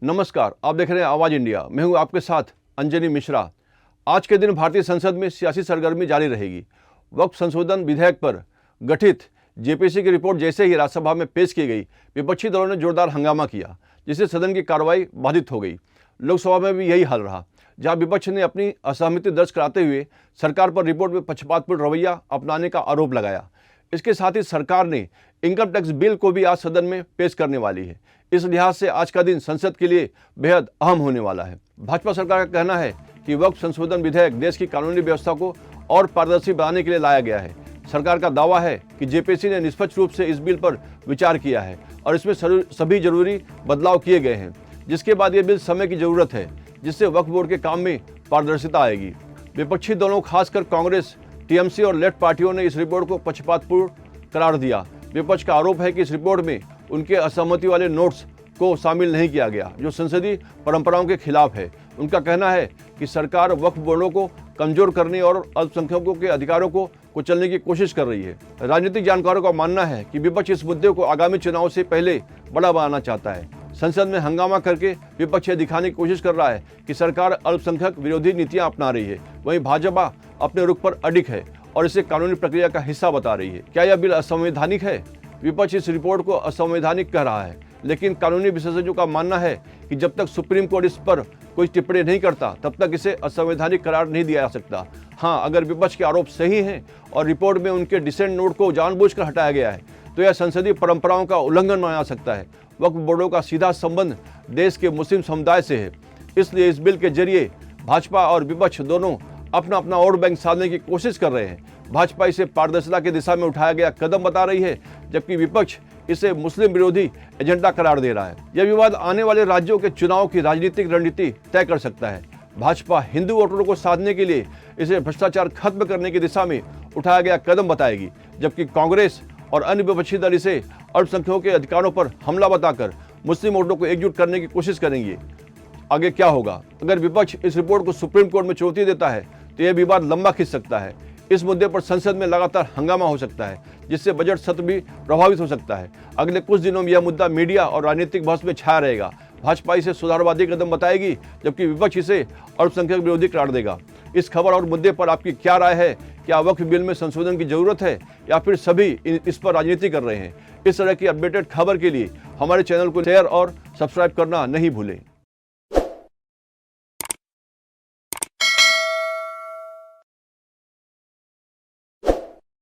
नमस्कार, आप देख रहे हैं आवाज़ इंडिया। मैं हूं आपके साथ अंजनी मिश्रा। आज के दिन भारतीय संसद में सियासी सरगर्मी जारी रहेगी। वक्फ संशोधन विधेयक पर गठित जेपीसी की रिपोर्ट जैसे ही राज्यसभा में पेश की गई, विपक्षी दलों ने जोरदार हंगामा किया, जिससे सदन की कार्रवाई बाधित हो गई। लोकसभा में भी यही हाल रहा, जहां विपक्ष ने अपनी असहमति दर्ज कराते हुए सरकार पर रिपोर्ट में पक्षपातपूर्ण रवैया अपनाने का आरोप लगाया। इसके साथ ही सरकार ने इनकम टैक्स बिल को भी आज सदन में पेश करने वाली है। इस लिहाज से आज का दिन संसद के लिए बेहद अहम होने वाला है। भाजपा सरकार का कहना है कि वक्फ संशोधन विधेयक देश की कानूनी व्यवस्था को और पारदर्शी बनाने के लिए लाया गया है। सरकार का दावा है कि जेपीसी ने निष्पक्ष रूप से इस बिल पर विचार किया है और इसमें सभी जरूरी बदलाव किए गए हैं, जिसके बाद ये बिल समय की जरूरत है, जिससे वक्फ बोर्ड के काम में पारदर्शिता आएगी। विपक्षी दलों, खासकर कांग्रेस, टीएमसी और लेफ्ट पार्टियों ने इस रिपोर्ट को पक्षपातपूर्ण करार दिया। विपक्ष का आरोप है कि इस रिपोर्ट में उनके असहमति वाले नोट्स को शामिल नहीं किया गया, जो संसदीय परंपराओं के खिलाफ है। उनका कहना है कि सरकार वक्फ बोर्डों को कमजोर करने और अल्पसंख्यकों के अधिकारों को कुचलने की कोशिश कर रही है। राजनीतिक जानकारों का मानना है कि विपक्ष इस मुद्दे को आगामी चुनाव से पहले बड़ा बनाना चाहता है। संसद में हंगामा करके विपक्ष यह दिखाने की कोशिश कर रहा है कि सरकार अल्पसंख्यक विरोधी नीतियां अपना रही है। वहीं भाजपा अपने रुख पर अडिग है और इसे कानूनी प्रक्रिया का हिस्सा बता रही है। क्या यह बिल असंवैधानिक है? विपक्ष इस रिपोर्ट को असंवैधानिक कह रहा है, लेकिन कानूनी विशेषज्ञों का मानना है कि जब तक सुप्रीम कोर्ट इस पर कोई टिप्पणी नहीं करता, तब तक इसे असंवैधानिक करार नहीं दिया जा सकता। हाँ, अगर विपक्ष के आरोप सही हैं और रिपोर्ट में उनके डिसेंट नोट को जानबूझकर हटाया गया है, तो यह संसदीय परंपराओं का उल्लंघन माना जा सकता है। वक्फ बोर्डों का सीधा संबंध देश के मुस्लिम समुदाय से है, इसलिए इस बिल के जरिए भाजपा और विपक्ष दोनों अपना अपना वोट बैंक साधने की कोशिश कर रहे हैं। भाजपा इसे पारदर्शिता की दिशा में उठाया गया कदम बता रही है, जबकि विपक्ष इसे मुस्लिम विरोधी एजेंडा करार दे रहा है। यह विवाद आने वाले राज्यों के चुनाव की राजनीतिक रणनीति तय कर सकता है। भाजपा हिंदू वोटरों को साधने के लिए इसे भ्रष्टाचार खत्म करने की दिशा में उठाया गया कदम बताएगी, जबकि कांग्रेस और अन्य विपक्षी दल इसे अल्पसंख्यकों के अधिकारों पर हमला बताकर मुस्लिम वोटरों को एकजुट करने की कोशिश करेंगे। आगे क्या होगा? अगर विपक्ष इस रिपोर्ट को सुप्रीम कोर्ट में चुनौती देता है, तो यह विवाद लंबा खिंच सकता है। इस मुद्दे पर संसद में लगातार हंगामा हो सकता है, जिससे बजट सत्र भी प्रभावित हो सकता है। अगले कुछ दिनों में यह मुद्दा मीडिया और राजनीतिक बहस में छाया रहेगा। भाजपा इसे सुधारवादी कदम बताएगी, जबकि विपक्ष इसे अल्पसंख्यक विरोधी करार देगा। इस खबर और मुद्दे पर आपकी क्या राय है? क्या वक्फ बिल में संशोधन की जरूरत है या फिर सभी इस पर राजनीति कर रहे हैं? इस तरह की अपडेटेड खबर के लिए हमारे चैनल को शेयर और सब्सक्राइब करना नहीं भूलें।